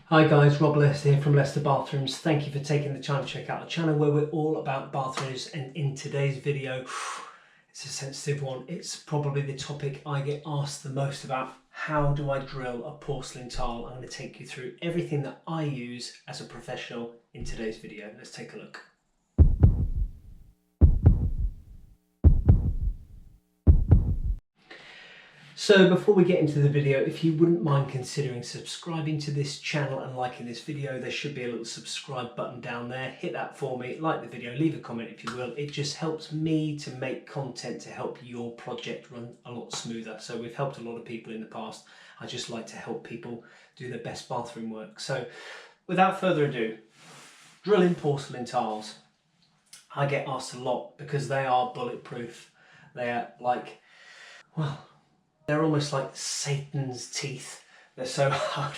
Hi guys, Rob Lester here from Lester Bathrooms. Thank you for taking the time to check out the channel where we're all about bathrooms, and in today's video, it's a sensitive one. It's probably the topic I get asked the most about. How do I drill a porcelain tile? I'm going to take you through everything that I use as a professional in today's video. Let's take a look. So before we get into the video, if you wouldn't mind considering subscribing to this channel and liking this video, there should be a little subscribe button down there. Hit that for me, like the video, leave a comment if you will. It just helps me to make content to help your project run a lot smoother. So we've helped a lot of people in the past. I just like to help people do their best bathroom work. So without further ado, drilling porcelain tiles. I get asked a lot because they are bulletproof. They are like, well, they're almost like Satan's teeth. They're so hard.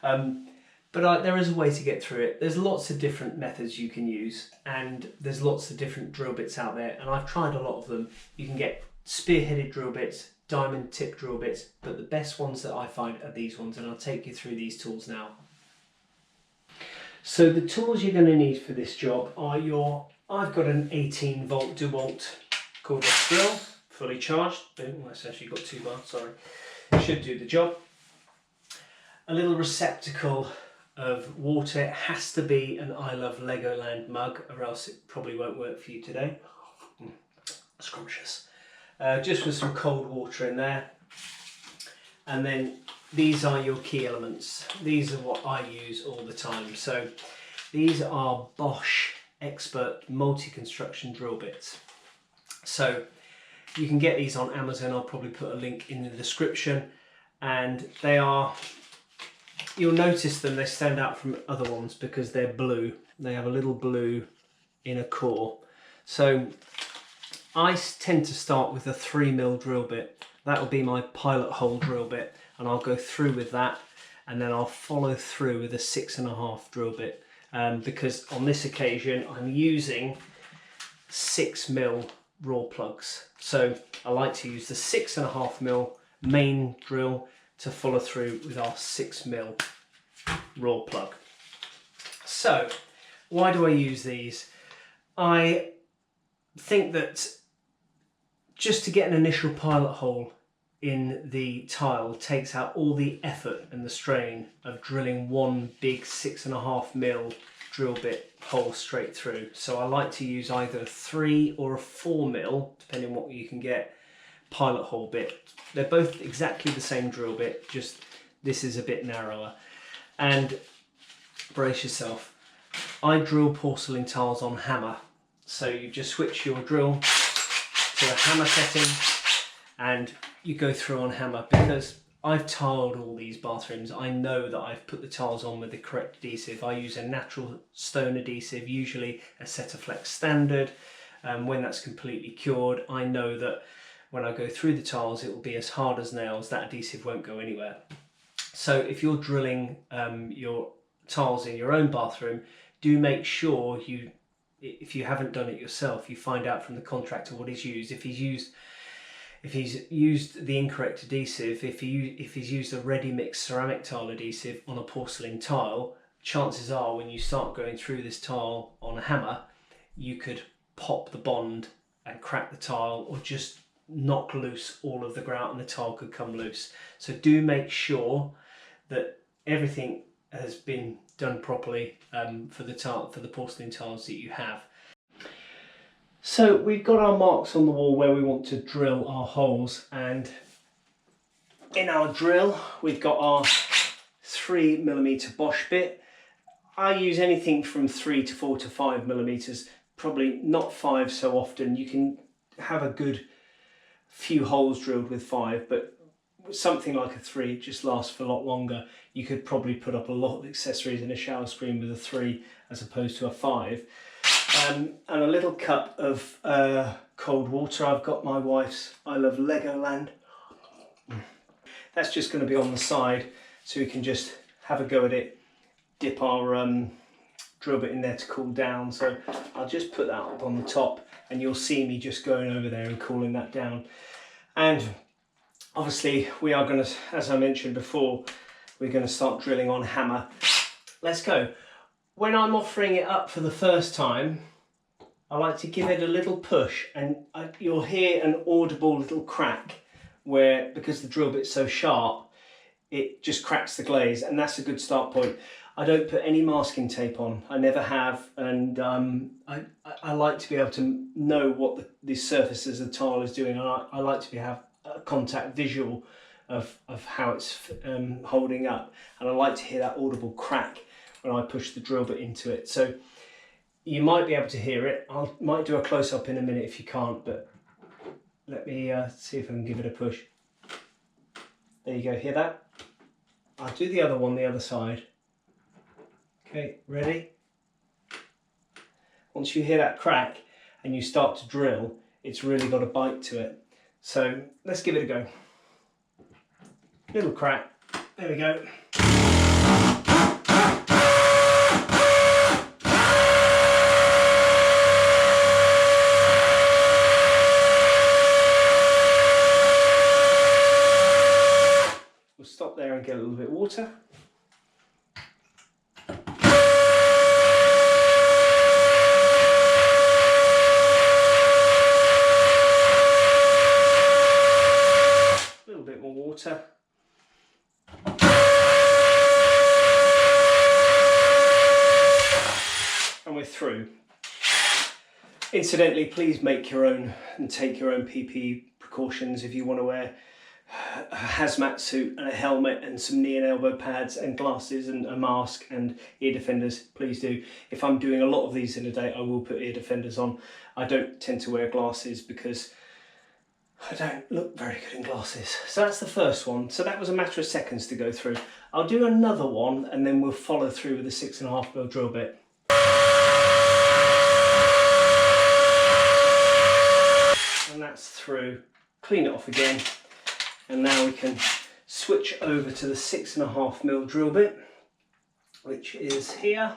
But there is a way to get through it. There's lots of different methods you can use, and there's lots of different drill bits out there, and I've tried a lot of them. You can get spear-headed drill bits, diamond tip drill bits, but the best ones that I find are these ones, and I'll take you through these tools now. So the tools you're going to need for this job are I've got an 18-volt DeWalt cordless drill. Fully charged. Boom, that's actually got 2 bars, sorry. Should do the job. A little receptacle of water. It has to be an I Love Legoland mug, or else it probably won't work for you today. Scrumptious. Just with some cold water in there. And then these are your key elements. These are what I use all the time. So these are Bosch Expert Multi Construction drill bits. So you can get these on Amazon. I'll probably put a link in the description, and you'll notice them, they stand out from other ones because they're blue. They have a little blue inner core. So I tend to start with a 3mm drill bit. That will be my pilot hole drill bit, and I'll go through with that, and then I'll follow through with a 6.5 drill bit, because on this occasion I'm using 6mm raw plugs. So I like to use the 6.5mm main drill to follow through with our 6mm raw plug. So why do I use these? I think that just to get an initial pilot hole in the tile takes out all the effort and the strain of drilling one big 6.5mm drill bit hole straight through. So I like to use either a 3 or a 4mm, depending on what you can get, pilot hole bit. They're both exactly the same drill bit, just this is a bit narrower. And brace yourself, I drill porcelain tiles on hammer. So you just switch your drill to a hammer setting and you go through on hammer, because I've tiled all these bathrooms. I know that I've put the tiles on with the correct adhesive. I use a natural stone adhesive, usually a Setaflex standard. When that's completely cured, I know that when I go through the tiles, it will be as hard as nails. That adhesive won't go anywhere. So if you're drilling your tiles in your own bathroom, do make sure if you haven't done it yourself, you find out from the contractor what he's used. If he's used the incorrect adhesive, if he's used a ready mix ceramic tile adhesive on a porcelain tile, chances are when you start going through this tile on a hammer, you could pop the bond and crack the tile, or just knock loose all of the grout and the tile could come loose. So do make sure that everything has been done properly for the porcelain tiles that you have. So we've got our marks on the wall where we want to drill our holes, and in our drill we've got our 3mm Bosch bit. I use anything from 3 to 4 to 5mm, probably not 5 so often. You can have a good few holes drilled with 5, but something like a 3 just lasts for a lot longer. You could probably put up a lot of accessories in a shower screen with a 3 as opposed to a 5. And a little cup of cold water. I've got my wife's I Love Legoland. That's just going to be on the side, so we can just have a go at it, dip our drill bit in there to cool down. So I'll just put that up on the top, and you'll see me just going over there and cooling that down. And obviously we are going to, as I mentioned before, we're going to start drilling on hammer. let's go. When I'm offering it up for the first time, I like to give it a little push, and you'll hear an audible little crack where, because the drill bit's so sharp, it just cracks the glaze, and that's a good start point. I don't put any masking tape on, I never have, and I like to be able to know what the surfaces of the tile is doing. I like to have a contact visual of how it's holding up, and I like to hear that audible crack when I push the drill bit into it. So you might be able to hear it. I might do a close-up in a minute if you can't, but let me see if I can give it a push. There you go, hear that? I'll do the other one, the other side. Okay, ready? Once you hear that crack and you start to drill, it's really got a bite to it. So let's give it a go. Little crack, there we go. Stop there and get a little bit of water. A little bit more water. And we're through. Incidentally, please make your own and take your own PPE precautions. If you want to wear a hazmat suit and a helmet and some knee and elbow pads and glasses and a mask and ear defenders, please do. If I'm doing a lot of these in a day, I will put ear defenders on. I don't tend to wear glasses because I don't look very good in glasses. So that's the first one. So that was a matter of seconds to go through. I'll do another one and then we'll follow through with a 6.5mm drill bit. And that's through. Clean it off again. And now we can switch over to the 6.5mm drill bit, which is here.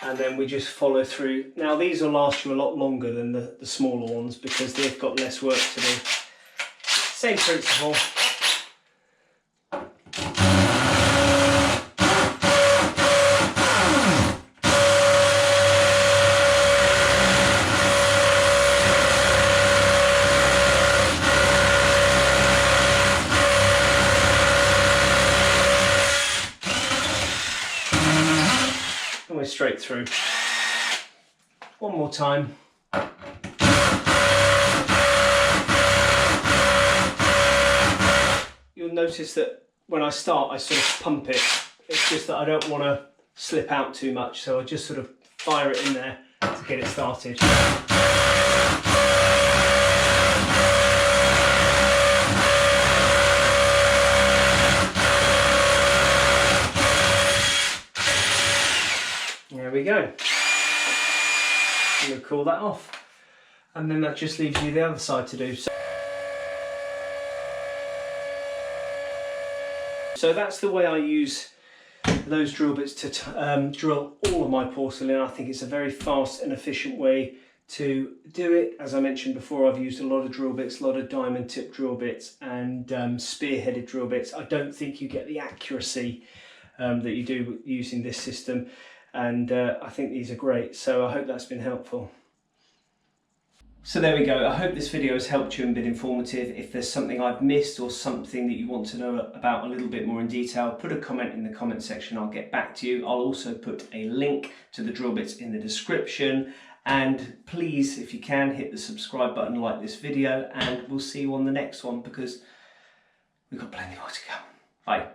And then we just follow through. Now these will last you a lot longer than the smaller ones because they've got less work to do. Same principle. Straight through. One more time. You'll notice that when I start, I sort of pump it. It's just that I don't want to slip out too much, so I just sort of fire it in there to get it started. There we go. I'm going to cool that off, and then that just leaves you the other side to do. So that's the way I use those drill bits to drill all of my porcelain. I think it's a very fast and efficient way to do it. As I mentioned before, I've used a lot of drill bits, a lot of diamond tip drill bits and spear-headed drill bits. I don't think you get the accuracy that you do using this system. And I think these are great, so I hope that's been helpful. So there we go. I hope this video has helped you and been informative. If there's something I've missed or something that you want to know about a little bit more in detail, put a comment in the comment section. I'll get back to you. I'll also put a link to the drill bits in the description. And please, if you can, hit the subscribe button, like this video, and we'll see you on the next one because we've got plenty more to come. Bye.